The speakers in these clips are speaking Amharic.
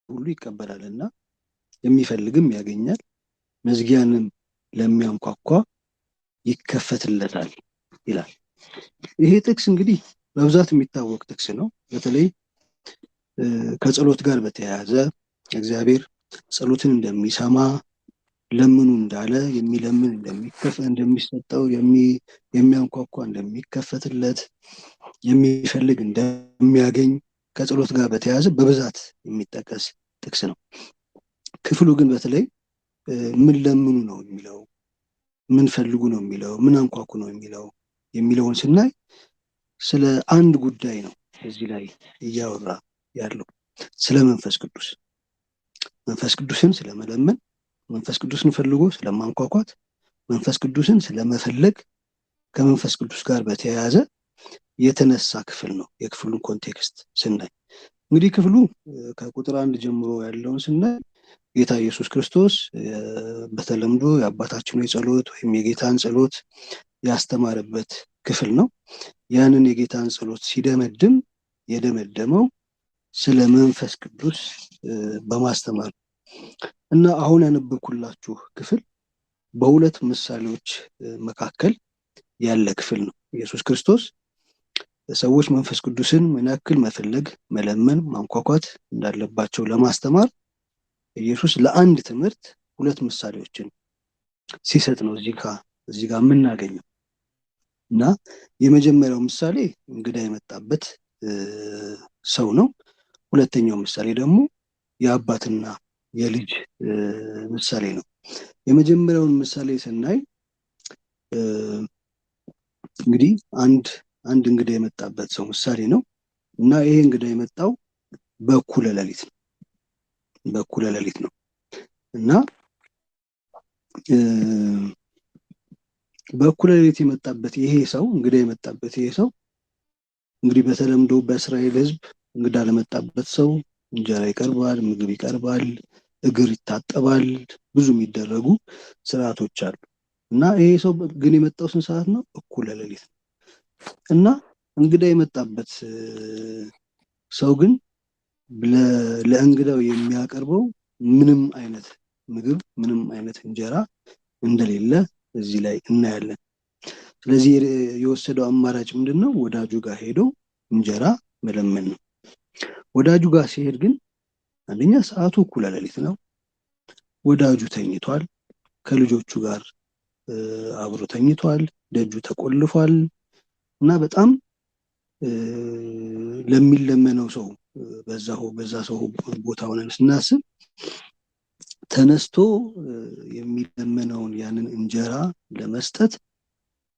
ሁሉ ይቀበላልና የሚፈልግም ያገኛል፣ መዝጊያንም ለሚያንኳኳ ይከፈትለታል ይላል። ይሄ ጥቅስ እንግዲህ በብዛት የሚታወቅ ጥቅስ ነው። በተለይ ከጸሎት ጋር በተያያዘ እግዚአብሔር ጸሎትን እንደሚሰማ ለምኑ እንዳለ የሚለምን እንደሚሰጠው የሚያንኳኳ እንደሚከፈትለት የሚፈልግ እንደሚያገኝ ከጸሎት ጋር በተያያዘ በብዛት የሚጠቀስ ጥቅስ ነው። ክፍሉ ግን በተለይ ምን ለምኑ ነው የሚለው፣ ምን ፈልጉ ነው የሚለው፣ ምን አንኳኩ ነው የሚለውን ስናይ ስለ አንድ ጉዳይ ነው እዚህ ላይ እያወራ ያለው፣ ስለ መንፈስ ቅዱስ። መንፈስ ቅዱስን ስለመለመን፣ መንፈስ ቅዱስን ፈልጎ ስለማንኳኳት፣ መንፈስ ቅዱስን ስለመፈለግ ከመንፈስ ቅዱስ ጋር በተያያዘ የተነሳ ክፍል ነው። የክፍሉን ኮንቴክስት ስናይ እንግዲህ ክፍሉ ከቁጥር 1 ጀምሮ ያለውን ስናይ ጌታ ኢየሱስ ክርስቶስ በተለምዶ የአባታችን ሆይ ጸሎት ወይም የጌታን ጸሎት ያስተማረበት ክፍል ነው። ያንን የጌታን ጸሎት ሲደመድም የደመደመው ስለ መንፈስ ቅዱስ በማስተማር እና አሁን ያነበብኩላችሁ ክፍል በሁለት ምሳሌዎች መካከል ያለ ክፍል ነው። ኢየሱስ ክርስቶስ ሰዎች መንፈስ ቅዱስን ምን ያክል መፈለግ፣ መለመን፣ ማንኳኳት እንዳለባቸው ለማስተማር ኢየሱስ ለአንድ ትምህርት ሁለት ምሳሌዎችን ሲሰጥ ነው እዚህ ጋር የምናገኘው። እና የመጀመሪያው ምሳሌ እንግዳ የመጣበት ሰው ነው። ሁለተኛው ምሳሌ ደግሞ የአባትና የልጅ ምሳሌ ነው። የመጀመሪያውን ምሳሌ ስናይ እንግዲህ አንድ እንግዳ የመጣበት ሰው ምሳሌ ነው እና ይሄ እንግዳ የመጣው በእኩለ ሌሊት ነው እና በእኩለ ሌሊት የመጣበት ይሄ ሰው እንግዲህ በተለምዶ በእስራኤል ሕዝብ እንግዳ ለመጣበት ሰው እንጀራ ይቀርባል፣ ምግብ ይቀርባል፣ እግር ይታጠባል፣ ብዙ የሚደረጉ ስርዓቶች አሉ እና ይሄ ሰው ግን የመጣው ስንት ሰዓት ነው? እኩለ ሌሊት ነው እና እንግዳ የመጣበት ሰው ግን ለእንግዳው የሚያቀርበው ምንም አይነት ምግብ፣ ምንም አይነት እንጀራ እንደሌለ እዚህ ላይ እናያለን። ስለዚህ የወሰደው አማራጭ ምንድነው? ወዳጁ ጋር ሄዶ እንጀራ መለመን ነው። ወዳጁ ጋር ሲሄድ ግን አንደኛ ሰዓቱ እኩለ ሌሊት ነው። ወዳጁ ተኝቷል፣ ከልጆቹ ጋር አብሮ ተኝቷል፣ ደጁ ተቆልፏል እና በጣም ለሚለመነው ሰው በዛ ሰው ቦታ ሆነን ስናስብ ተነስቶ የሚለመነውን ያንን እንጀራ ለመስጠት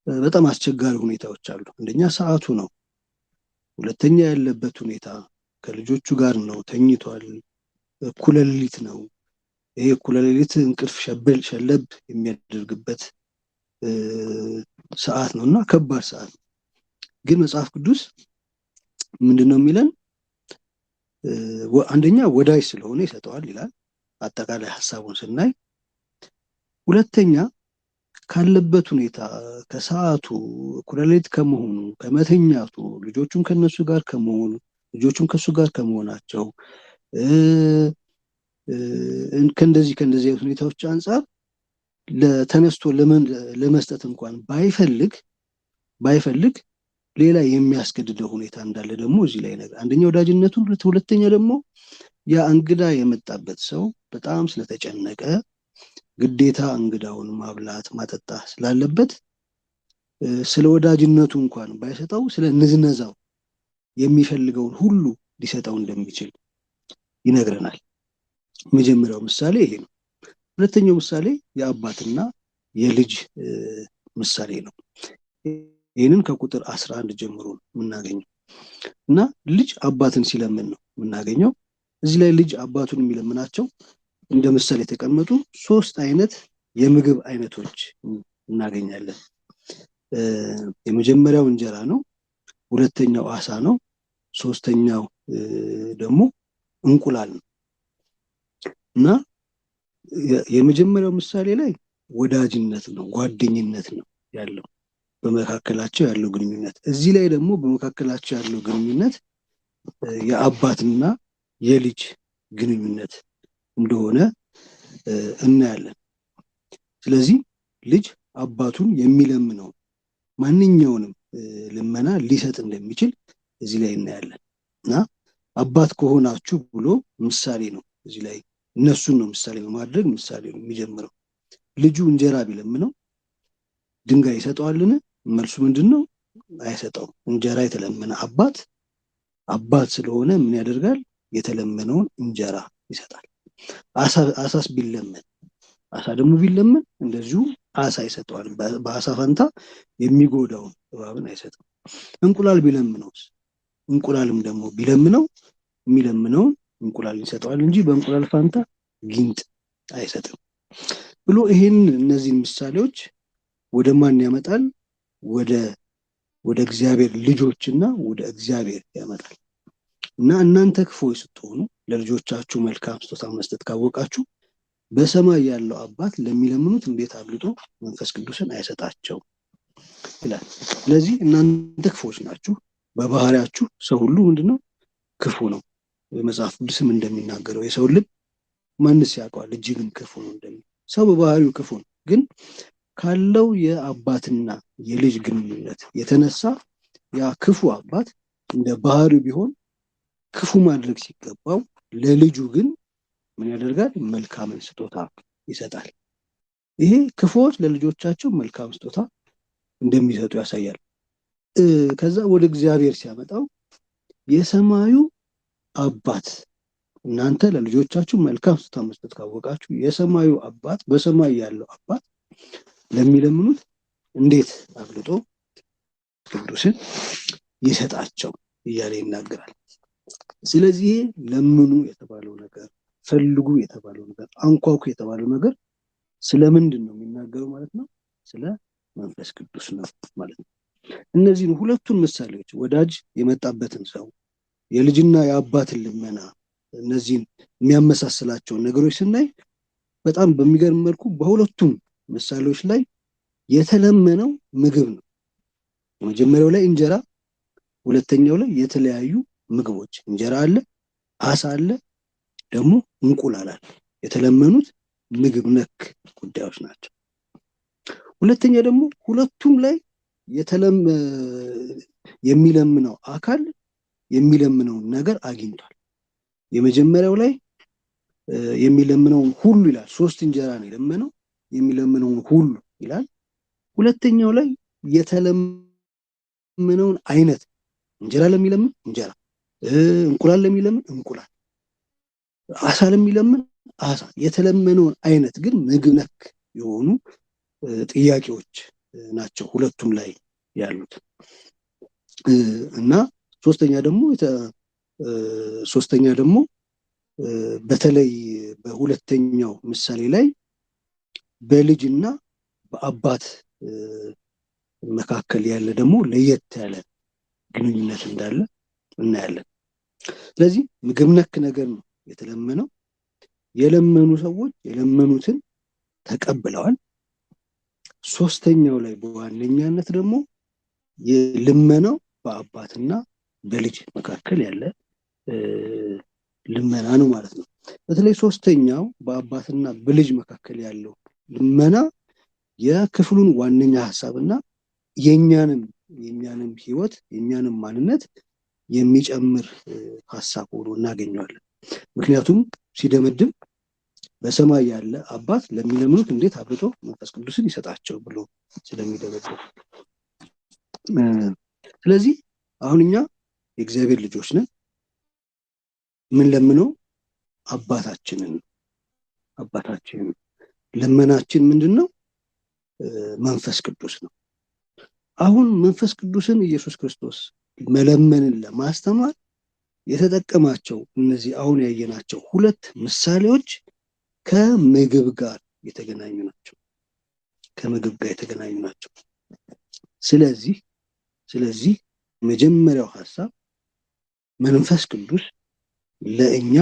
በጣም አስቸጋሪ ሁኔታዎች አሉ። አንደኛ ሰዓቱ ነው። ሁለተኛ ያለበት ሁኔታ ከልጆቹ ጋር ነው፣ ተኝቷል፣ እኩለ ሌሊት ነው። ይሄ እኩለ ሌሊት እንቅልፍ ሸለብ የሚያደርግበት ሰዓት ነው እና ከባድ ሰዓት ነው። ግን መጽሐፍ ቅዱስ ምንድነው የሚለን? አንደኛ ወዳጅ ስለሆነ ይሰጠዋል ይላል አጠቃላይ ሐሳቡን ስናይ። ሁለተኛ ካለበት ሁኔታ ከሰዓቱ እኩለ ሌሊት ከመሆኑ ከመተኛቱ ልጆቹም ከነሱ ጋር ከመሆኑ ልጆቹም ከሱ ጋር ከመሆናቸው ከእንደዚህ አይነት ሁኔታዎች አንጻር ለተነስቶ ለመስጠት እንኳን ባይፈልግ ሌላ የሚያስገድደው ሁኔታ እንዳለ ደግሞ እዚህ ላይ ነገር አንደኛ ወዳጅነቱን፣ ሁለተኛ ደግሞ ያ እንግዳ የመጣበት ሰው በጣም ስለተጨነቀ ግዴታ እንግዳውን ማብላት ማጠጣት ስላለበት ስለ ወዳጅነቱ እንኳን ባይሰጠው ስለ ንዝነዛው የሚፈልገውን ሁሉ ሊሰጠው እንደሚችል ይነግረናል። መጀመሪያው ምሳሌ ይሄ ነው። ሁለተኛው ምሳሌ የአባትና የልጅ ምሳሌ ነው። ይህንን ከቁጥር 11 ጀምሮ የምናገኘው እና ልጅ አባትን ሲለምን ነው የምናገኘው። እዚህ ላይ ልጅ አባቱን የሚለምናቸው እንደ ምሳሌ የተቀመጡ 3 አይነት የምግብ አይነቶች እናገኛለን። የመጀመሪያው እንጀራ ነው፣ ሁለተኛው አሳ ነው፣ ሶስተኛው ደግሞ እንቁላል ነው እና የመጀመሪያው ምሳሌ ላይ ወዳጅነት ነው፣ ጓደኝነት ነው ያለው በመካከላቸው ያለው ግንኙነት። እዚህ ላይ ደግሞ በመካከላቸው ያለው ግንኙነት የአባትና የልጅ ግንኙነት እንደሆነ እናያለን። ስለዚህ ልጅ አባቱን የሚለምነው ማንኛውንም ልመና ሊሰጥ እንደሚችል እዚህ ላይ እናያለን። እና አባት ከሆናችሁ ብሎ ምሳሌ ነው እዚህ ላይ እነሱን ነው ምሳሌ በማድረግ ምሳሌ ነው የሚጀምረው። ልጁ እንጀራ ቢለምነው ድንጋይ ይሰጠዋልን? መልሱ ምንድነው? አይሰጠውም። እንጀራ የተለመነ አባት ስለሆነ ምን ያደርጋል? የተለመነውን እንጀራ ይሰጣል። አሳስ ቢለመን አሳ ደግሞ ቢለመን እንደዚሁ አሳ ይሰጠዋል። በአሳ ፈንታ የሚጎዳውን እባብን አይሰጥም። እንቁላል ቢለምነውስ? እንቁላልም ደግሞ ቢለምነው የሚለምነውን እንቁላል ይሰጠዋል እንጂ በእንቁላል ፋንታ ጊንጥ አይሰጥም ብሎ እነዚህን ምሳሌዎች ወደ ማን ያመጣል? ወደ እግዚአብሔር ልጆችና ወደ እግዚአብሔር ያመጣል። እና እናንተ ክፉዎች ስትሆኑ ለልጆቻችሁ መልካም ስጦታ መስጠት ካወቃችሁ በሰማይ ያለው አባት ለሚለምኑት እንዴት አብልጦ መንፈስ ቅዱስን አይሰጣቸው ይላል። ስለዚህ እናንተ ክፉዎች ናችሁ በባህሪያችሁ። ሰው ሁሉ ምንድነው? ክፉ ነው። መጽሐፍ ቅዱስም እንደሚናገረው የሰው ልብ ማንስ ያውቀዋል? እጅግም ክፉ ነው እንደሚል። ሰው በባህሪው ክፉ ነው። ግን ካለው የአባትና የልጅ ግንኙነት የተነሳ ያ ክፉ አባት እንደ ባህሪው ቢሆን ክፉ ማድረግ ሲገባው ለልጁ ግን ምን ያደርጋል? መልካምን ስጦታ ይሰጣል። ይሄ ክፉዎች ለልጆቻቸው መልካም ስጦታ እንደሚሰጡ ያሳያል። ከዛ ወደ እግዚአብሔር ሲያመጣው የሰማዩ አባት እናንተ ለልጆቻችሁ መልካም ስጦታ መስጠት ካወቃችሁ የሰማዩ አባት በሰማይ ያለው አባት ለሚለምኑት እንዴት አብልጦ ቅዱስን ይሰጣቸው እያለ ይናገራል። ስለዚህ ለምኑ የተባለው ነገር፣ ፈልጉ የተባለው ነገር፣ አንኳኩ የተባለው ነገር ስለምንድን ነው የሚናገረው ማለት ነው? ስለ መንፈስ ቅዱስ ነው ማለት ነው። እነዚህን ሁለቱን ምሳሌዎች ወዳጅ የመጣበትን ሰው የልጅና የአባትን ልመና እነዚህን የሚያመሳስላቸውን ነገሮች ስናይ በጣም በሚገርም መልኩ በሁለቱም ምሳሌዎች ላይ የተለመነው ምግብ ነው። የመጀመሪያው ላይ እንጀራ፣ ሁለተኛው ላይ የተለያዩ ምግቦች እንጀራ አለ፣ አሳ አለ፣ ደግሞ እንቁላል አለ። የተለመኑት ምግብ ነክ ጉዳዮች ናቸው። ሁለተኛ ደግሞ ሁለቱም ላይ የሚለምነው አካል የሚለምነውን ነገር አግኝቷል። የመጀመሪያው ላይ የሚለምነውን ሁሉ ይላል። 3 እንጀራ ነው የለመነው፣ የሚለምነውን ሁሉ ይላል። ሁለተኛው ላይ የተለመነውን አይነት እንጀራ ለሚለምን እንጀራ፣ እንቁላል ለሚለምን እንቁላል፣ አሳ ለሚለምን አሳ፣ የተለመነውን አይነት ግን ምግብ ነክ የሆኑ ጥያቄዎች ናቸው ሁለቱም ላይ ያሉት። እና ሶስተኛ ደግሞ በተለይ በሁለተኛው ምሳሌ ላይ በልጅና በአባት መካከል ያለ ደግሞ ለየት ያለ ግንኙነት እንዳለ እናያለን። ስለዚህ ምግብ ነክ ነገር ነው የተለመነው። የለመኑ ሰዎች የለመኑትን ተቀብለዋል። ሶስተኛው ላይ በዋነኛነት ደግሞ የልመናው በአባትና በልጅ መካከል ያለ ልመና ነው ማለት ነው። በተለይ ሶስተኛው በአባትና በልጅ መካከል ያለው ልመና የክፍሉን ዋነኛ ሐሳብና የኛንም ህይወት የኛንም ማንነት የሚጨምር ሐሳብ ሆኖ እናገኘዋለን። ምክንያቱም ሲደመድም በሰማይ ያለ አባት ለሚለምኑት እንዴት አብልጦ መንፈስ ቅዱስን ይሰጣቸው ብሎ ስለሚደመድም፣ ስለዚህ አሁን እኛ የእግዚአብሔር ልጆች ነን። ምን ለምነው? አባታችንን ልመናችን ምንድነው? መንፈስ ቅዱስ ነው። አሁን መንፈስ ቅዱስን ኢየሱስ ክርስቶስ መለመንን ለማስተማር የተጠቀማቸው እነዚህ አሁን ያየናቸው ሁለት ምሳሌዎች ከምግብ ጋር የተገናኙ ናቸው። ስለዚህ መጀመሪያው ሐሳብ መንፈስ ቅዱስ ለእኛ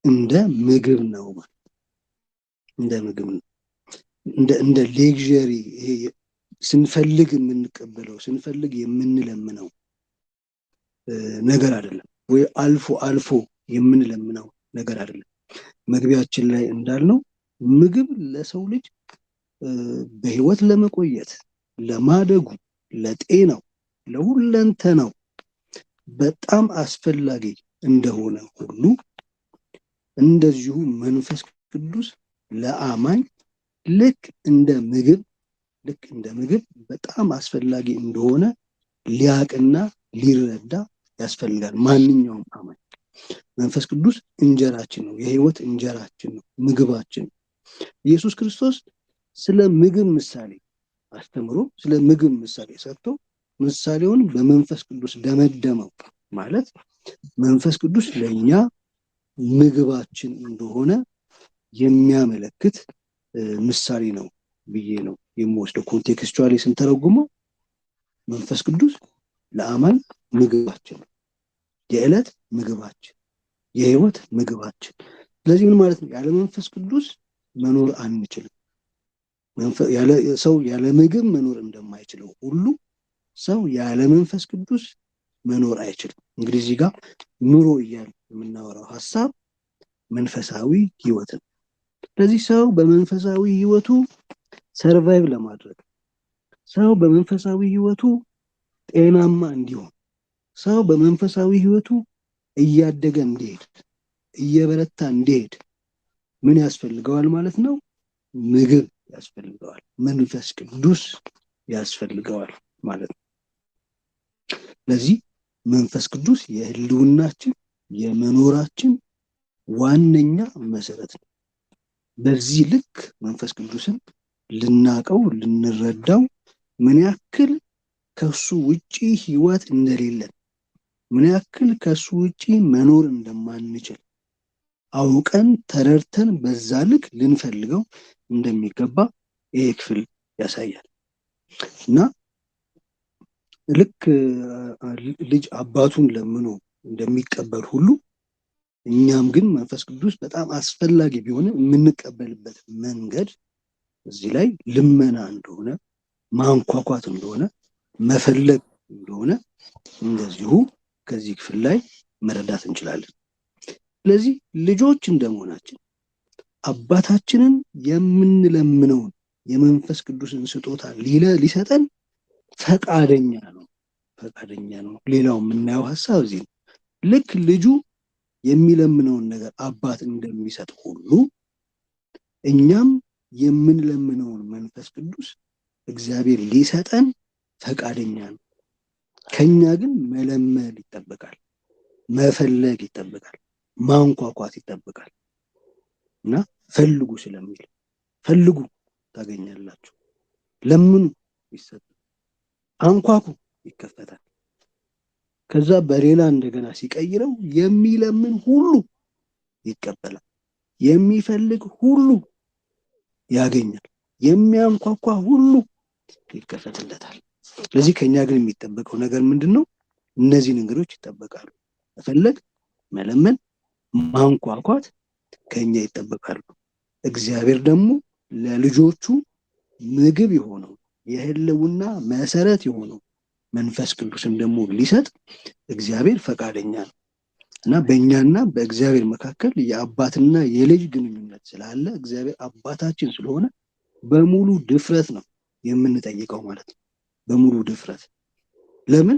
እንደ ምግብ ነው ማለት እንደ ምግብ ነው። እንደ ሌክዠሪ፣ ይሄ ስንፈልግ የምንቀበለው ስንፈልግ የምንለምነው ነገር አይደለም። ወይ አልፎ የምንለምነው ነገር አይደለም። መግቢያችን ላይ እንዳልነው ምግብ ለሰው ልጅ በህይወት ለመቆየት፣ ለማደጉ፣ ለጤናው፣ ለሁለንተናው በጣም አስፈላጊ እንደሆነ ሁሉ እንደዚሁ መንፈስ ቅዱስ ለአማኝ ልክ እንደ ምግብ በጣም አስፈላጊ እንደሆነ ሊያቅና ሊረዳ ያስፈልጋል። ማንኛውም አማኝ መንፈስ ቅዱስ እንጀራችን ነው፣ የህይወት እንጀራችን ነው፣ ምግባችን ነው። ኢየሱስ ክርስቶስ ስለ ምግብ ምሳሌ አስተምሮ ስለ ምግብ ምሳሌ ሰጥቶ ምሳሌውን በመንፈስ ቅዱስ ደመደመው። ማለት መንፈስ ቅዱስ ለኛ ምግባችን እንደሆነ የሚያመለክት ምሳሌ ነው ብዬ ነው የምወስደው። ኮንቴክስቹዋሊ ስንተረጉመው መንፈስ ቅዱስ ለአማኝ ምግባችን፣ የዕለት ምግባችን፣ የህይወት ምግባችን። ስለዚህ ምን ማለት ነው? ያለ መንፈስ ቅዱስ መኖር አንችልም። ሰው ያለ ምግብ መኖር እንደማይችለው ሁሉ ሰው ያለ መንፈስ ቅዱስ መኖር አይችልም። እንግዲህ እዚህ ጋር ኑሮ እያልን የምናወራው ሀሳብ መንፈሳዊ ህይወት ነው። ስለዚህ ሰው በመንፈሳዊ ህይወቱ ሰርቫይቭ ለማድረግ፣ ሰው በመንፈሳዊ ህይወቱ ጤናማ እንዲሆን፣ ሰው በመንፈሳዊ ህይወቱ እያደገ እንዲሄድ፣ እየበረታ እንዲሄድ ምን ያስፈልገዋል ማለት ነው? ምግብ ያስፈልገዋል፣ መንፈስ ቅዱስ ያስፈልገዋል ማለት ነው። ስለዚህ መንፈስ ቅዱስ የህልውናችን የመኖራችን ዋነኛ መሰረት ነው። በዚህ ልክ መንፈስ ቅዱስን ልናቀው ልንረዳው፣ ምን ያክል ከሱ ውጪ ህይወት እንደሌለን፣ ምን ያክል ከሱ ውጪ መኖር እንደማንችል አውቀን ተረድተን በዛ ልክ ልንፈልገው እንደሚገባ ይሄ ክፍል ያሳያል። እና ልክ ልጅ አባቱን ለምኖ እንደሚቀበል ሁሉ እኛም ግን መንፈስ ቅዱስ በጣም አስፈላጊ ቢሆንም የምንቀበልበት መንገድ እዚህ ላይ ልመና እንደሆነ፣ ማንኳኳት እንደሆነ፣ መፈለግ እንደሆነ እንደዚሁ ከዚህ ክፍል ላይ መረዳት እንችላለን። ስለዚህ ልጆች እንደመሆናችን አባታችንን የምንለምነውን የመንፈስ ቅዱስን ስጦታ ሊሰጠን ፈቃደኛ ነው። ሌላው የምናየው ሀሳብ እዚህ ነው። ልክ ልጁ የሚለምነውን ነገር አባት እንደሚሰጥ ሁሉ እኛም የምንለምነውን መንፈስ ቅዱስ እግዚአብሔር ሊሰጠን ፈቃደኛ ነው። ከኛ ግን መለመን ይጠበቃል፣ መፈለግ ይጠበቃል፣ ማንኳኳት ይጠበቃል። እና ፈልጉ ስለሚል ፈልጉ ታገኛላችሁ፣ ለምኑ ይሰጣል፣ አንኳኩ ይከፈታል። ከዛ በሌላ እንደገና ሲቀይረው የሚለምን ሁሉ ይቀበላል፣ የሚፈልግ ሁሉ ያገኛል፣ የሚያንኳኳ ሁሉ ይከፈትለታል። ስለዚህ ከኛ ግን የሚጠበቀው ነገር ምንድነው? እነዚህ ነገሮች ይጠበቃሉ። መፈለግ፣ መለመን፣ ማንኳኳት ከኛ ይጠበቃሉ። እግዚአብሔር ደግሞ ለልጆቹ ምግብ የሆነው የህልውና መሰረት የሆነው መንፈስ ቅዱስን ደግሞ ሊሰጥ እግዚአብሔር ፈቃደኛ ነው። እና በእኛና በእግዚአብሔር መካከል የአባትና የልጅ ግንኙነት ስላለ እግዚአብሔር አባታችን ስለሆነ በሙሉ ድፍረት ነው የምንጠይቀው ማለት ነው። በሙሉ ድፍረት። ለምን?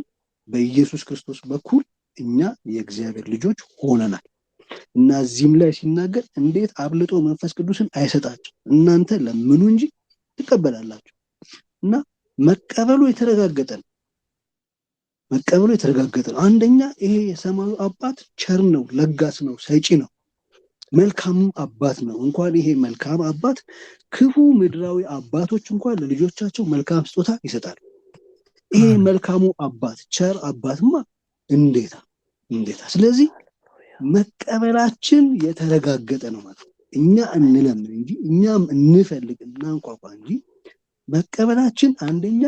በኢየሱስ ክርስቶስ በኩል እኛ የእግዚአብሔር ልጆች ሆነናል። እና እዚህም ላይ ሲናገር እንዴት አብልጦ መንፈስ ቅዱስን አይሰጣችሁ፣ እናንተ ለምኑ እንጂ ትቀበላላችሁ። እና መቀበሉ የተረጋገጠ ነው። አንደኛ ይሄ የሰማዩ አባት ቸር ነው፣ ለጋስ ነው፣ ሰጪ ነው፣ መልካም አባት ነው። እንኳን ይሄ መልካም አባት ክፉ ምድራዊ አባቶች እንኳን ለልጆቻቸው መልካም ስጦታ ይሰጣሉ። ይሄ መልካሙ አባት ቸር አባትማ እንዴታ! ስለዚህ መቀበላችን የተረጋገጠ ነው ማለት ነው። እኛ እንለምን እንጂ እኛም እንፈልግ እናንኳኳ እንጂ መቀበላችን አንደኛ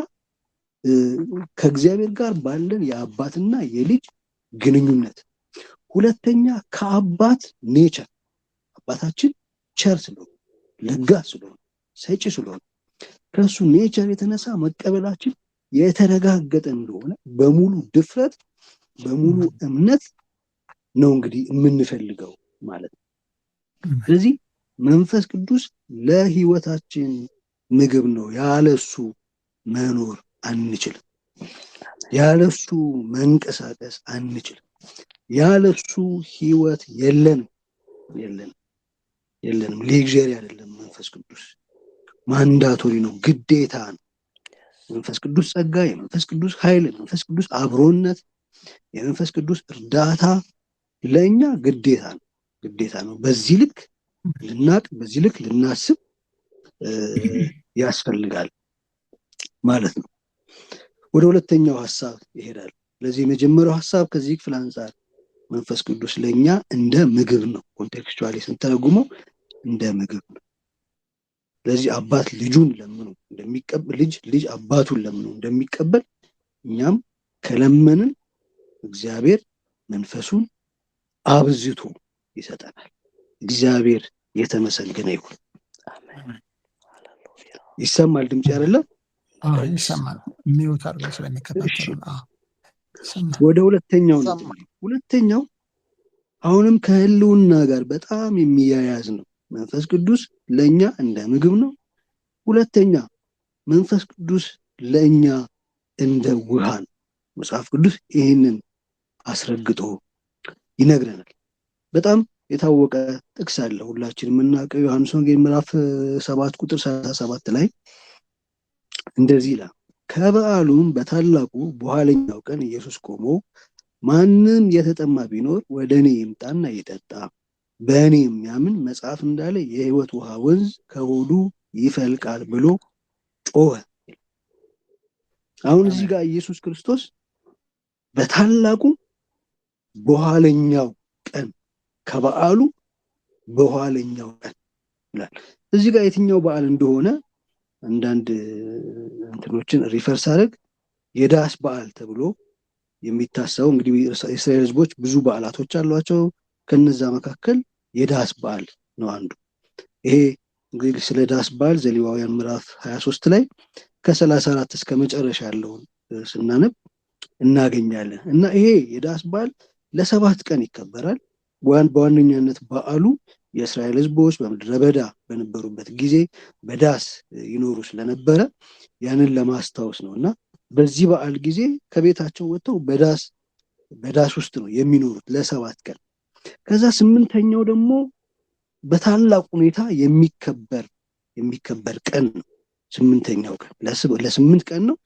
ከእግዚአብሔር ጋር ባለን የአባትና የልጅ ግንኙነት፣ ሁለተኛ ከአባት ኔቸር፣ አባታችን ቸር ስለሆነ፣ ለጋስ ስለሆነ፣ ሰጪ ስለሆነ ከሱ ኔቸር የተነሳ መቀበላችን የተረጋገጠ እንደሆነ በሙሉ ድፍረት በሙሉ እምነት ነው እንግዲህ የምንፈልገው ማለት ነው። ስለዚህ መንፈስ ቅዱስ ለህይወታችን ምግብ ነው። ያለሱ መኖር አንችልም። ያለሱ መንቀሳቀስ አንችልም። ያለሱ ህይወት የለንም። ሌግዠሪ አይደለም። መንፈስ ቅዱስ ማንዳቶሪ ነው፣ ግዴታ ነው። የመንፈስ ቅዱስ ጸጋ፣ የመንፈስ ቅዱስ ኃይል፣ የመንፈስ ቅዱስ አብሮነት፣ የመንፈስ ቅዱስ እርዳታ ለእኛ ግዴታ ነው። በዚህ ልክ ልናቅ፣ በዚህ ልክ ልናስብ ያስፈልጋል ማለት ነው። ወደ ሁለተኛው ሐሳብ ይሄዳል። ለዚህ የመጀመሪያው ሐሳብ ከዚህ ክፍል አንፃር መንፈስ ቅዱስ ለእኛ እንደ ምግብ ነው። ኮንቴክስቹዋሊ ስንተረጉመው እንደ ምግብ ነው። ስለዚህ አባት ልጁን ለምኑ እንደሚቀበል፣ ልጅ አባቱን ለምኑ እንደሚቀበል እኛም ከለመንን እግዚአብሔር መንፈሱን አብዝቶ ይሰጠናል። እግዚአብሔር የተመሰገነ ይሁን። ይሰማል ድምጽ አይደለም? ይሰማል። ሚውት አድርገው ስለሚከታተሉ። ወደ ሁለተኛው አሁንም ከህልውና ጋር በጣም የሚያያዝ ነው። መንፈስ ቅዱስ ለእኛ እንደ ምግብ ነው። ሁለተኛ መንፈስ ቅዱስ ለእኛ እንደ ውሃ ነው። መጽሐፍ ቅዱስ ይህንን አስረግጦ ይነግረናል። በጣም የታወቀ ጥቅስ አለ፣ ሁላችን የምናውቀው ዮሐንስ ወንጌል ምዕራፍ 7 ቁጥር 37 ላይ እንደዚህ ይላል፣ ከበዓሉም በታላቁ በኋለኛው ቀን ኢየሱስ ቆሞ ማንም የተጠማ ቢኖር ወደ እኔ ይምጣና ይጠጣ፣ በእኔ የሚያምን መጽሐፍ እንዳለ የሕይወት ውሃ ወንዝ ከሆዱ ይፈልቃል ብሎ ጮኸ። አሁን እዚህ ጋር ኢየሱስ ክርስቶስ በታላቁ በኋለኛው ቀን፣ ከበዓሉ በኋለኛው ቀን ይላል። እዚህ ጋር የትኛው በዓል እንደሆነ አንዳንድ እንትኖችን ሪፈርስ አድርግ የዳስ በዓል ተብሎ የሚታሰበው እንግዲህ የእስራኤል ሕዝቦች ብዙ በዓላቶች አሏቸው። ከነዛ መካከል የዳስ በዓል ነው አንዱ። ይሄ እንግዲህ ስለ ዳስ በዓል ዘሌዋውያን ምዕራፍ 23 ላይ ከ34 እስከ መጨረሻ ያለውን ስናነብ እናገኛለን። እና ይሄ የዳስ በዓል ለ7 ቀን ይከበራል። በዋነኛነት በዓሉ የእስራኤል ሕዝቦች በምድረ በዳ በነበሩበት ጊዜ በዳስ ይኖሩ ስለነበረ ያንን ለማስታወስ ነው። እና በዚህ በዓል ጊዜ ከቤታቸው ወጥተው በዳስ ውስጥ ነው የሚኖሩት ለ7 ቀን። ከዛ 8ኛው ደግሞ በታላቅ ሁኔታ የሚከበር ቀን ነው። 8ኛው ቀን ለ8 ቀን ነው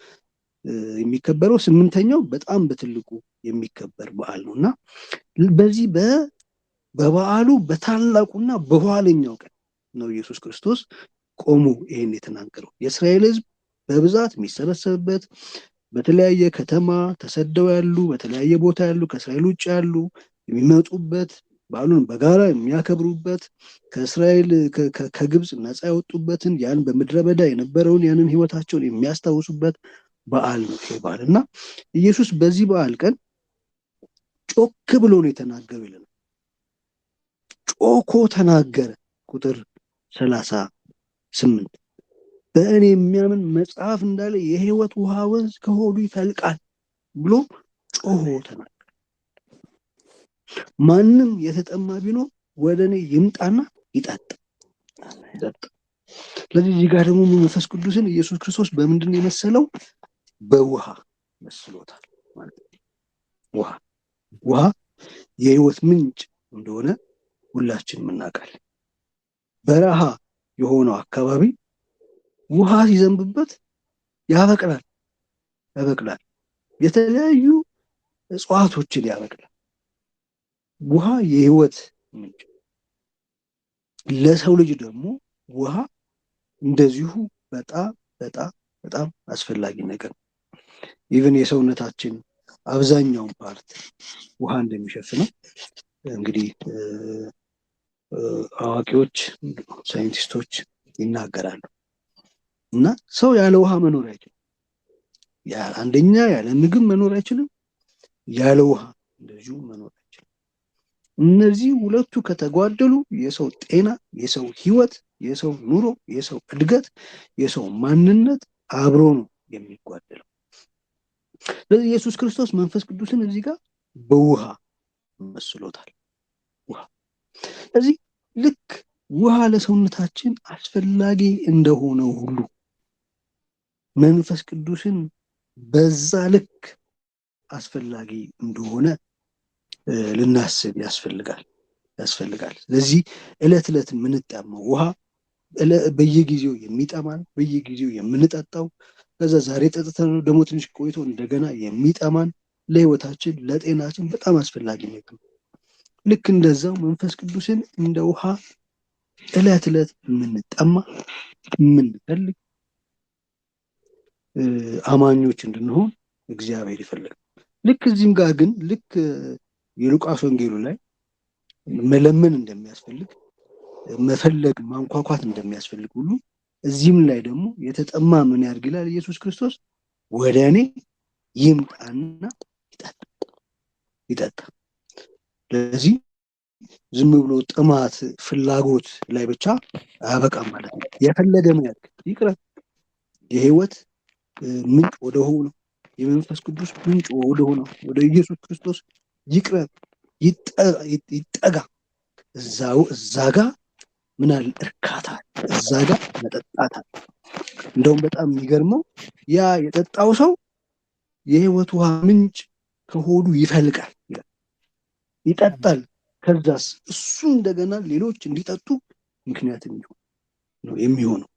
የሚከበረው። 8ኛው በጣም በትልቁ የሚከበር በዓል ነው እና በዚህ በበዓሉ በታላቁና በኋለኛው ቀን ነው ኢየሱስ ክርስቶስ ቆሞ ይሄን የተናገረው። የእስራኤል ሕዝብ በብዛት የሚሰበሰብበት፣ በተለያየ ከተማ ተሰደው ያሉ፣ በተለያየ ቦታ ያሉ፣ ከእስራኤል ውጭ ያሉ የሚመጡበት፣ በዓሉን በጋራ የሚያከብሩበት፣ ከእስራኤል ከግብፅ ነፃ ያወጡበትን ያን በምድረ በዳ የነበረውን ያንን ህይወታቸውን የሚያስታውሱበት በዓል ነው ይሄ በዓል። እና ኢየሱስ በዚህ በዓል ቀን ጮክ ብሎ ነው የተናገረው ይለናል። ጮኮ ተናገረ። ቁጥር 38 በእኔ የሚያምን መጽሐፍ እንዳለ የሕይወት ውሃ ወንዝ ከሆዱ ይፈልቃል ብሎ ጮሆ ተናገረ። ማንም የተጠማ ቢኖር ወደ እኔ ይምጣና ይጠጣ። ስለዚህ እዚህ ጋር ደግሞ መንፈስ ቅዱስን ኢየሱስ ክርስቶስ በምንድን ነው የመሰለው? በውሃ መስሎታል ማለት ነው። ውሃ የሕይወት ምንጭ እንደሆነ ሁላችንም እናውቃለን። በረሃ የሆነው አካባቢ ውሃ ሲዘንብበት ያበቅላል። የተለያዩ እጽዋቶችን ያበቅላል። ውሃ የሕይወት ምንጭ። ለሰው ልጅ ደግሞ ውሃ እንደዚሁ በጣም በጣም በጣም አስፈላጊ ነገር ነው። ኢቭን የሰውነታችን አብዛኛውን ፓርት ውሃ እንደሚሸፍነው እንግዲህ አዋቂዎች፣ ሳይንቲስቶች ይናገራሉ። እና ሰው ያለ ውሃ መኖር አይችልም። አንደኛ ያለ ምግብ መኖር አይችልም፣ ያለ ውሃ እንደዚሁ መኖር አይችልም። እነዚህ ሁለቱ ከተጓደሉ የሰው ጤና፣ የሰው ህይወት፣ የሰው ኑሮ፣ የሰው እድገት፣ የሰው ማንነት አብሮ ነው የሚጓደለው። ስለዚህ ኢየሱስ ክርስቶስ መንፈስ ቅዱስን እዚህ ጋር በውሃ መስሎታል። ስለዚህ ልክ ውሃ ለሰውነታችን አስፈላጊ እንደሆነው ሁሉ መንፈስ ቅዱስን በዛ ልክ አስፈላጊ እንደሆነ ልናስብ ያስፈልጋል። ስለዚህ ዕለት ዕለት የምንጠማው ውሃ በየጊዜው የሚጠማን በየጊዜው የምንጠጣው ከዛ ዛሬ ጠጥተን ደግሞ ትንሽ ቆይቶ እንደገና የሚጠማን ለሕይወታችን ለጤናችን በጣም አስፈላጊ ነገር ነው። ልክ እንደዛው መንፈስ ቅዱስን እንደ ውሃ ዕለት ዕለት የምንጠማ የምንፈልግ አማኞች እንድንሆን እግዚአብሔር ይፈልጋል። ልክ እዚህም ጋር ግን ልክ የሉቃስ ወንጌሉ ላይ መለመን እንደሚያስፈልግ መፈለግ ማንኳኳት እንደሚያስፈልግ ሁሉ እዚህም ላይ ደግሞ የተጠማ ምን ያድርግ ይላል ኢየሱስ ክርስቶስ? ወደ እኔ ይምጣና ይጠጣ። ስለዚህ ዝም ብሎ ጥማት ፍላጎት ላይ ብቻ አያበቃም ማለት ነው። የፈለገ ምን ያድርግ ይቅረብ። የህይወት ምንጭ ወደ ሆነው የመንፈስ ቅዱስ ምንጭ ወደ ሆነው ወደ ኢየሱስ ክርስቶስ ይቅረብ፣ ይጠጋ። እዛ ጋ ምን አለ? እርካታ። እዛ ጋ መጠጣት አለ። እንደውም በጣም የሚገርመው ያ የጠጣው ሰው የህይወት ውሃ ምንጭ ከሆዱ ይፈልቃል ይላል፣ ይጠጣል። ከዛስ እሱ እንደገና ሌሎች እንዲጠጡ ምክንያት የሚሆነው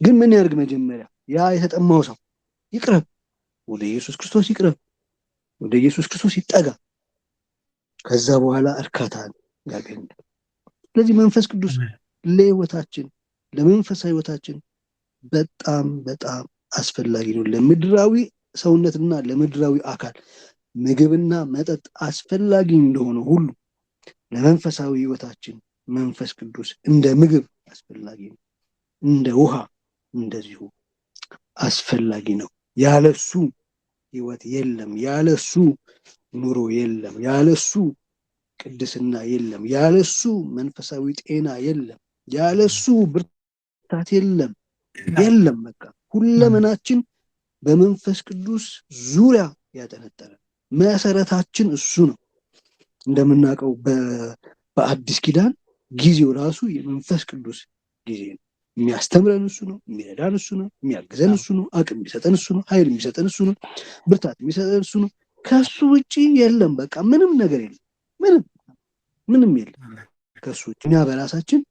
ግን ምን ያድርግ? መጀመሪያ ያ የተጠማው ሰው ይቅረብ፣ ወደ ኢየሱስ ክርስቶስ ይቅረብ፣ ወደ ኢየሱስ ክርስቶስ ይጠጋ። ከዛ በኋላ እርካታ ያገኛል። ስለዚህ መንፈስ ቅዱስ ለህይወታችን ለመንፈሳዊ ህይወታችን በጣም በጣም አስፈላጊ ነው። ለምድራዊ ሰውነትና ለምድራዊ አካል ምግብና መጠጥ አስፈላጊ እንደሆነ ሁሉ ለመንፈሳዊ ህይወታችን መንፈስ ቅዱስ እንደ ምግብ አስፈላጊ ነው፣ እንደ ውሃ እንደዚሁ አስፈላጊ ነው። ያለሱ ህይወት የለም፣ ያለሱ ኑሮ የለም፣ ያለሱ ቅድስና የለም፣ ያለሱ መንፈሳዊ ጤና የለም፣ ያለሱ ብርታት የለም። በቃ ሁለመናችን በመንፈስ ቅዱስ ዙሪያ ያጠነጠረ መሰረታችን እሱ ነው። እንደምናውቀው በአዲስ ኪዳን ጊዜው ራሱ የመንፈስ ቅዱስ ጊዜ ነው። የሚያስተምረን እሱ ነው፣ የሚረዳን እሱ ነው፣ የሚያግዘን እሱ ነው፣ አቅም የሚሰጠን እሱ ነው፣ ኃይል የሚሰጠን እሱ ነው፣ ብርታት የሚሰጠን እሱ ነው። ከሱ ውጪ የለም። በቃ ምንም ነገር የለም፣ ምንም የለም ከሱ ውጪ። እኛ በራሳችን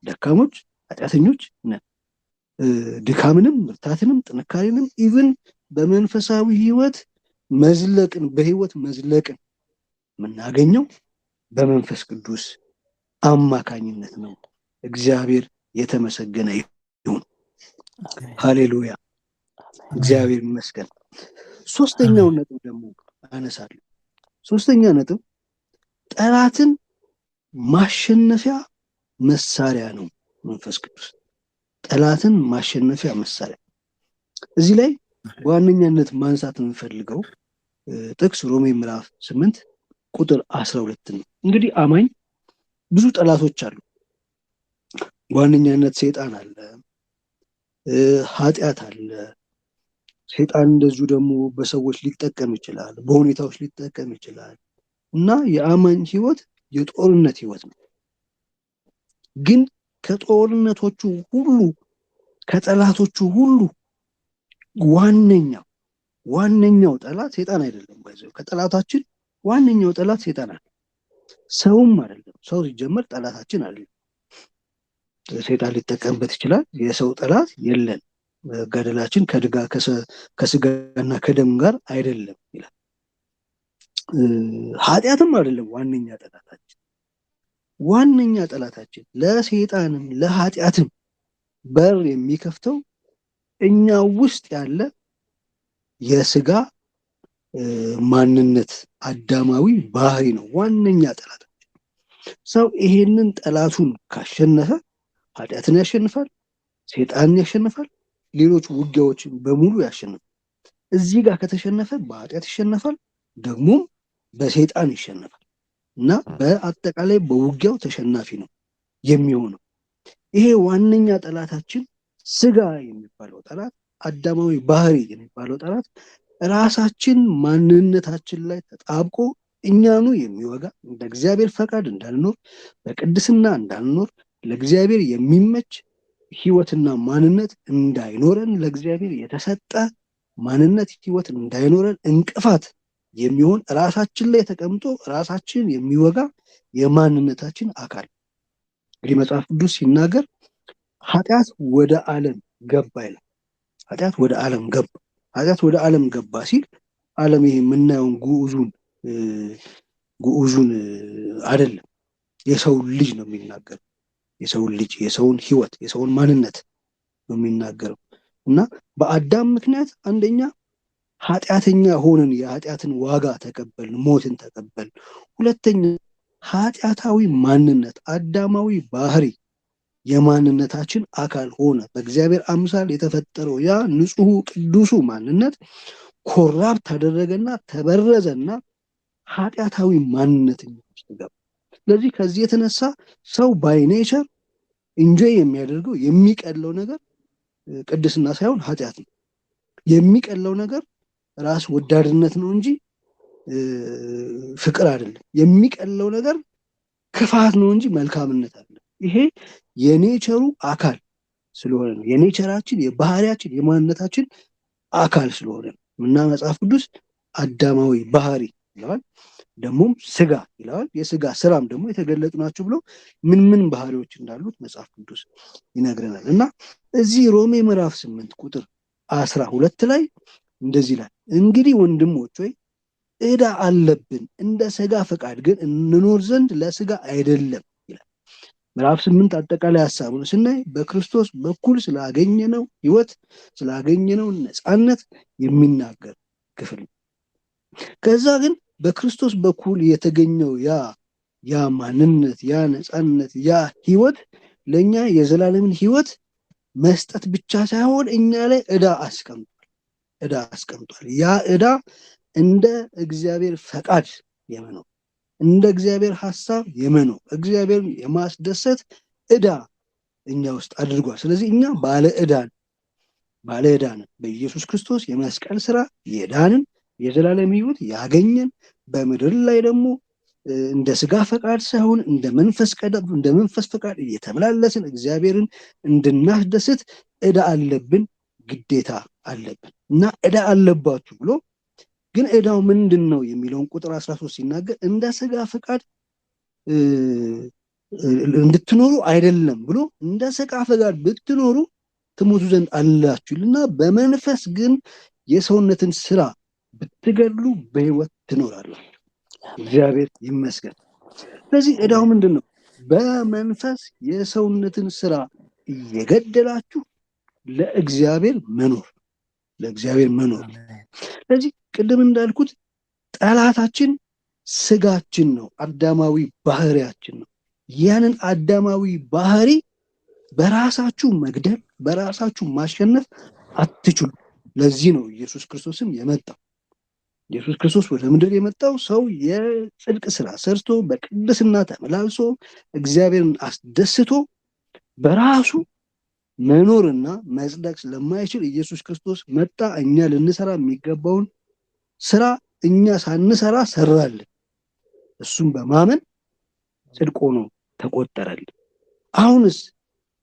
ደካሞች ኃጢአተኞች ነን። ድካምንም ብርታትንም ጥንካሬንም ኢቭን በመንፈሳዊ ህይወት መዝለቅን በህይወት መዝለቅን የምናገኘው በመንፈስ ቅዱስ አማካኝነት ነው። እግዚአብሔር የተመሰገነ ይሁን። ሃሌሉያ፣ እግዚአብሔር ይመስገን። ሶስተኛውን ነጥብ ደግሞ አነሳለሁ። ሶስተኛ ነጥብ ጠላትን ማሸነፊያ መሳሪያ ነው መንፈስ ቅዱስ። ጠላትን ማሸነፊያ መሳሪያ። እዚህ ላይ በዋነኛነት ማንሳት የምፈልገው ጥቅስ ሮሜ ምዕራፍ 8 ቁጥር 12 ነው። እንግዲህ አማኝ ብዙ ጠላቶች አሉ። በዋነኛነት ሰይጣን አለ፣ ኃጢአት አለ። ሰይጣን እንደዚሁ ደግሞ በሰዎች ሊጠቀም ይችላል፣ በሁኔታዎች ሊጠቀም ይችላል እና የአማኝ ህይወት የጦርነት ህይወት ነው። ግን ከጦርነቶቹ ሁሉ ከጠላቶቹ ሁሉ ዋነኛው ጠላት ሰይጣን አይደለም። ከጠላታችን ዋነኛው ጠላት ሰይጣን አይደለም፣ ሰውም አይደለም። ሰው ሲጀመር ጠላታችን አይደለም። ሰይጣን ሊጠቀምበት ይችላል። የሰው ጠላት የለን፣ ገደላችን ከስጋና ከደም ጋር አይደለም ይላል። ኃጢአትም አይደለም ዋነኛ ጠላታችን። ዋነኛ ጠላታችን ለሰይጣንም ለኃጢአትም በር የሚከፍተው እኛ ውስጥ ያለ የስጋ ማንነት አዳማዊ ባህሪ ነው። ዋነኛ ጠላታችን ሰው ይሄንን ጠላቱን ካሸነፈ ኃጢአትን ያሸንፋል፣ ሰይጣንን ያሸንፋል፣ ሌሎች ውጊያዎችን በሙሉ ያሸንፋል። እዚህ ጋር ከተሸነፈ በኃጢአት ይሸነፋል፣ ደግሞም በሰይጣን ይሸነፋል እና በአጠቃላይ በውጊያው ተሸናፊ ነው የሚሆነው። ይሄ ዋነኛ ጠላታችን ስጋ የሚባለው ጠላት፣ አዳማዊ ባህሪ የሚባለው ጠላት ራሳችን ማንነታችን ላይ ተጣብቆ እኛኑ የሚወጋ እንደ እግዚአብሔር ፈቃድ እንዳንኖር በቅድስና እንዳንኖር ለእግዚአብሔር የሚመች ህይወትና ማንነት እንዳይኖረን ለእግዚአብሔር የተሰጠ ማንነት ህይወት እንዳይኖረን እንቅፋት የሚሆን ራሳችን ላይ ተቀምጦ ራሳችን የሚወጋ የማንነታችን አካል። እንግዲህ መጽሐፍ ቅዱስ ሲናገር ኃጢአት ወደ ዓለም ገባ ይላል። ኃጢአት ወደ ዓለም ገባ። ኃጢአት ወደ ዓለም ገባ ሲል ዓለም ይሄ የምናየውን ጉዑዙን አይደለም፣ የሰውን ልጅ ነው የሚናገረው። የሰውን ልጅ፣ የሰውን ህይወት፣ የሰውን ማንነት ነው የሚናገረው እና በአዳም ምክንያት አንደኛ ኃጢአተኛ ሆንን፣ የኃጢአትን ዋጋ ተቀበልን፣ ሞትን ተቀበልን። ሁለተኛ ኃጢአታዊ ማንነት፣ አዳማዊ ባህሪ የማንነታችን አካል ሆነ። በእግዚአብሔር አምሳል የተፈጠረው ያ ንጹሑ ቅዱሱ ማንነት ኮራፕት ተደረገና ተበረዘና ኃጢአታዊ ማንነት ውስጥ ገባ። ስለዚህ ከዚህ የተነሳ ሰው ባይ ኔቸር ኢንጆይ የሚያደርገው የሚቀለው ነገር ቅድስና ሳይሆን ኃጢአት ነው። የሚቀለው ነገር ራስ ወዳድነት ነው እንጂ ፍቅር አይደለም። የሚቀለው ነገር ክፋት ነው እንጂ መልካምነት አይደለም። ይሄ የኔቸሩ አካል ስለሆነ ነው። የኔቸራችን፣ የባህሪያችን፣ የማንነታችን አካል ስለሆነ ነው እና መጽሐፍ ቅዱስ አዳማዊ ባህሪ ይለዋል፣ ደግሞም ስጋ ይለዋል። የስጋ ስራም ደግሞ የተገለጡ ናቸው ብሎ ምን ባህሪዎች እንዳሉት መጽሐፍ ቅዱስ ይነግረናል። እና እዚህ ሮሜ ምዕራፍ 8 ቁጥር 12 ላይ እንደዚህ ይላል፣ እንግዲህ ወንድሞች ሆይ ዕዳ አለብን፣ እንደ ስጋ ፈቃድ ግን እንኖር ዘንድ ለስጋ አይደለም ይላል። ምዕራፍ 8 አጠቃላይ ሐሳቡን ስናይ በክርስቶስ በኩል ስላገኘነው ህይወት፣ ስላገኘነው ነፃነት የሚናገር ክፍል ነው። ከዛ ግን በክርስቶስ በኩል የተገኘው ያ ማንነት፣ ያ ነፃነት፣ ያ ህይወት ለኛ የዘላለምን ህይወት መስጠት ብቻ ሳይሆን እኛ ላይ ዕዳ አስቀምጧል። ያ ዕዳ እንደ እግዚአብሔር ፈቃድ የመኖር፣ እንደ እግዚአብሔር ሐሳብ የመኖር፣ እግዚአብሔርን የማስደሰት ዕዳ እኛ ውስጥ አድርጓል። ስለዚህ እኛ ባለ ዕዳ ነን። በኢየሱስ ክርስቶስ የመስቀል ስራ የዳንን የዘላለም ህይወት ያገኘን፣ በምድር ላይ ደግሞ እንደ ስጋ ፈቃድ ሳይሆን እንደ መንፈስ ፈቃድ እየተመላለስን እግዚአብሔርን እንድናስደስት ዕዳ አለብን፣ ግዴታ አለብን እና ዕዳ አለባችሁ ብሎ ግን ዕዳው ምንድን ነው የሚለውን ቁጥር 13 ሲናገር እንደ ስጋ ፈቃድ እንድትኖሩ አይደለም ብሎ እንደ ስጋ ፈቃድ ብትኖሩ ትሞቱ ዘንድ አላችሁና በመንፈስ ግን የሰውነትን ስራ ብትገድሉ በህይወት ትኖራላችሁ። እግዚአብሔር ይመስገን። ስለዚህ ዕዳው ምንድን ነው? በመንፈስ የሰውነትን ስራ እየገደላችሁ ለእግዚአብሔር መኖር። ስለዚህ ቅድም እንዳልኩት ጠላታችን ስጋችን ነው፣ አዳማዊ ባህሪያችን ነው። ያንን አዳማዊ ባህሪ በራሳችሁ መግደል፣ በራሳችሁ ማሸነፍ አትችሉ። ለዚህ ነው ኢየሱስ ክርስቶስም የመጣው። ኢየሱስ ክርስቶስ ወደ ምድር የመጣው ሰው የጽድቅ ስራ ሰርቶ በቅድስና ተመላልሶ እግዚአብሔርን አስደስቶ በራሱ መኖርና መጽደቅ ስለማይችል ኢየሱስ ክርስቶስ መጣ። እኛ ልንሰራ የሚገባውን ስራ እኛ ሳንሰራ ሰራልን። እሱም በማመን ጽድቅ ሆኖ ተቆጠረልን። አሁንስ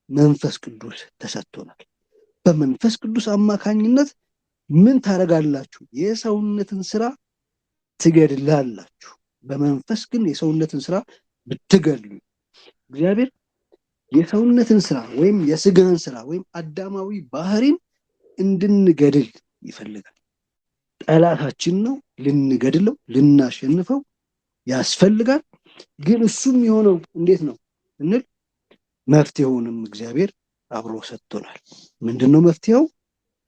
መንፈስ ቅዱስ ተሰጥቶናል። በመንፈስ ቅዱስ አማካኝነት ምን ታደርጋላችሁ? የሰውነትን ስራ ትገድላላችሁ። በመንፈስ ግን የሰውነትን ስራ ብትገድሉ እግዚአብሔር የሰውነትን ስራ ወይም የስጋን ስራ ወይም አዳማዊ ባህሪን እንድንገድል ይፈልጋል። ጠላታችን ነው፣ ልንገድለው፣ ልናሸንፈው ያስፈልጋል። ግን እሱም የሆነው እንዴት ነው እንል መፍትሄውንም እግዚአብሔር አብሮ ሰጥቶናል። ምንድነው መፍትሄው?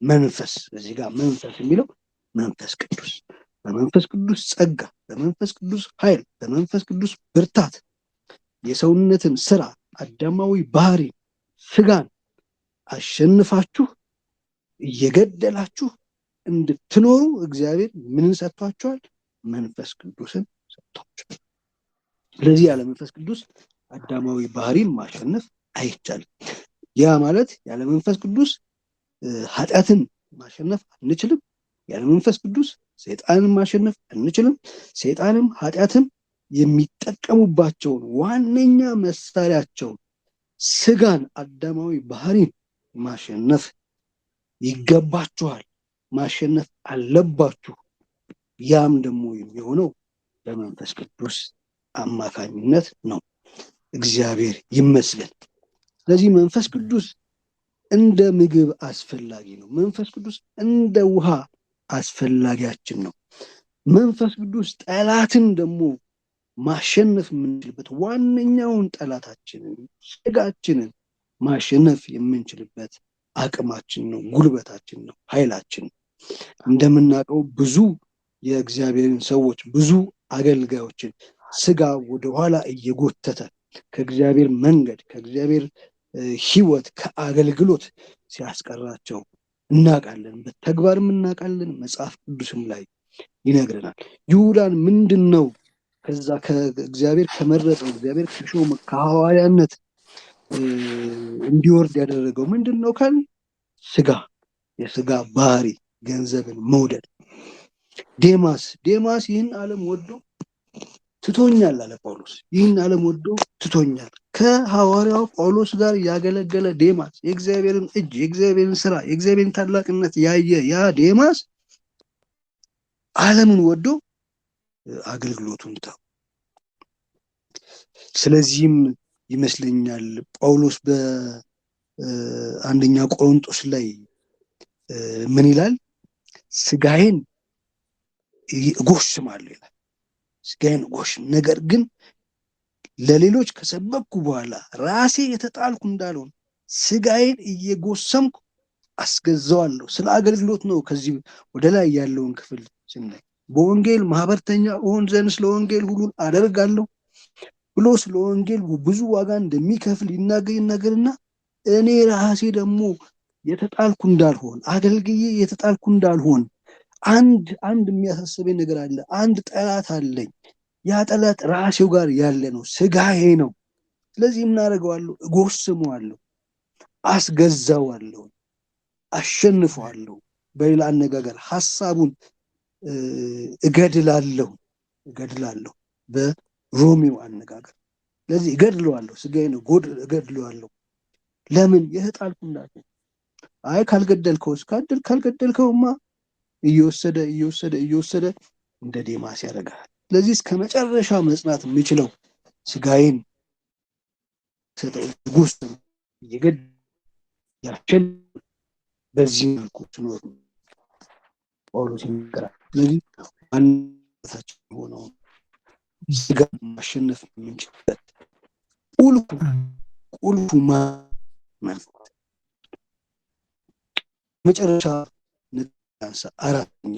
መንፈስ። እዚህ ጋር መንፈስ የሚለው መንፈስ ቅዱስ፣ በመንፈስ ቅዱስ ጸጋ፣ በመንፈስ ቅዱስ ኃይል፣ በመንፈስ ቅዱስ ብርታት የሰውነትን ስራ አዳማዊ ባህሪ ስጋን አሸንፋችሁ እየገደላችሁ እንድትኖሩ እግዚአብሔር ምንን ሰጥቷችኋል? መንፈስ ቅዱስን ሰጥቷችኋል። ስለዚህ ያለ መንፈስ ቅዱስ አዳማዊ ባህሪን ማሸነፍ አይቻልም። ያ ማለት ያለ መንፈስ ቅዱስ ኃጢአትን ማሸነፍ አንችልም። ያለ መንፈስ ቅዱስ ሰይጣንን ማሸነፍ አንችልም። ሰይጣንም ኃጢአትም የሚጠቀሙባቸውን ዋነኛ መሳሪያቸውን ስጋን፣ አዳማዊ ባህሪን ማሸነፍ ይገባችኋል፣ ማሸነፍ አለባችሁ። ያም ደግሞ የሚሆነው በመንፈስ ቅዱስ አማካኝነት ነው። እግዚአብሔር ይመስገን። ስለዚህ መንፈስ ቅዱስ እንደ ምግብ አስፈላጊ ነው። መንፈስ ቅዱስ እንደ ውሃ አስፈላጊያችን ነው። መንፈስ ቅዱስ ጠላትን ደግሞ ማሸነፍ የምንችልበት ዋነኛውን ጠላታችንን ስጋችንን ማሸነፍ የምንችልበት አቅማችን ነው፣ ጉልበታችን ነው፣ ኃይላችን ነው። እንደምናውቀው ብዙ የእግዚአብሔርን ሰዎች ብዙ አገልጋዮችን ስጋ ወደኋላ እየጎተተ ከእግዚአብሔር መንገድ ከእግዚአብሔር ሕይወት ከአገልግሎት ሲያስቀራቸው እናውቃለን። በተግባርም እናውቃለን። መጽሐፍ ቅዱስም ላይ ይነግረናል። ይሁዳን ምንድን ነው ከዛ ከእግዚአብሔር ከመረጠው እግዚአብሔር ከሾመ ከሐዋርያነት እንዲወርድ ያደረገው ምንድን ነው ካል ስጋ፣ የስጋ ባህሪ፣ ገንዘብን መውደድ። ዴማስ ይህን ዓለም ወዶ ትቶኛል አለ ጳውሎስ። ይህን ዓለም ወዶ ትቶኛል። ከሐዋርያው ጳውሎስ ጋር ያገለገለ ዴማስ፣ የእግዚአብሔርን እጅ፣ የእግዚአብሔርን ስራ፣ የእግዚአብሔርን ታላቅነት ያየ ያ ዴማስ ዓለምን ወዶ አገልግሎቱን ተው። ስለዚህም ይመስለኛል ጳውሎስ በአንደኛ ቆሮንቶስ ላይ ምን ይላል? ስጋዬን እጎሽማለሁ ይላል። ስጋዬን እጎሽም፣ ነገር ግን ለሌሎች ከሰበኩ በኋላ ራሴ የተጣልኩ እንዳልሆን ስጋዬን እየጎሰምኩ አስገዛዋለሁ። ስለ አገልግሎት ነው። ከዚህ ወደ ላይ ያለውን ክፍል ስናይ በወንጌል ማህበርተኛ እሆን ዘንድ ስለ ወንጌል ሁሉን አደርጋለሁ ብሎ ስለ ወንጌል ብዙ ዋጋ እንደሚከፍል ይናገርና እኔ ራሴ ደግሞ የተጣልኩ እንዳልሆን አገልግዬ የተጣልኩ እንዳልሆን አንድ የሚያሳስበኝ ነገር አለ። አንድ ጠላት አለኝ። ያ ጠላት ራሴው ጋር ያለ ነው፣ ስጋዬ ነው። ስለዚህ እናደርገዋለሁ፣ እጎስመዋለሁ፣ አስገዛዋለሁ፣ አሸንፈዋለሁ። በሌላ አነጋገር ሐሳቡን እገድላለሁ በሮሜው አነጋገር። ስለዚህ እገድለዋለሁ፣ ስጋዬ ነው፣ እገድለዋለሁ። ለምን? የተጣልኩ እንዳልሆን። አይ ካልገደልከውስ? ካልገደልከውማ እየወሰደ እንደ ዴማስ ያደርጋል። ስለዚህ እስከ መጨረሻ መጽናት የሚችለው ስጋዬን ጉስ ያችን በዚህ መልኩ ትኖር ጳውሎስ ይናገራል። ስለዚህ አንታችን ሆነው ስጋ ማሸነፍ የምንችልበት ቁልፉ መጨረሻ ነጥብ አራተኛ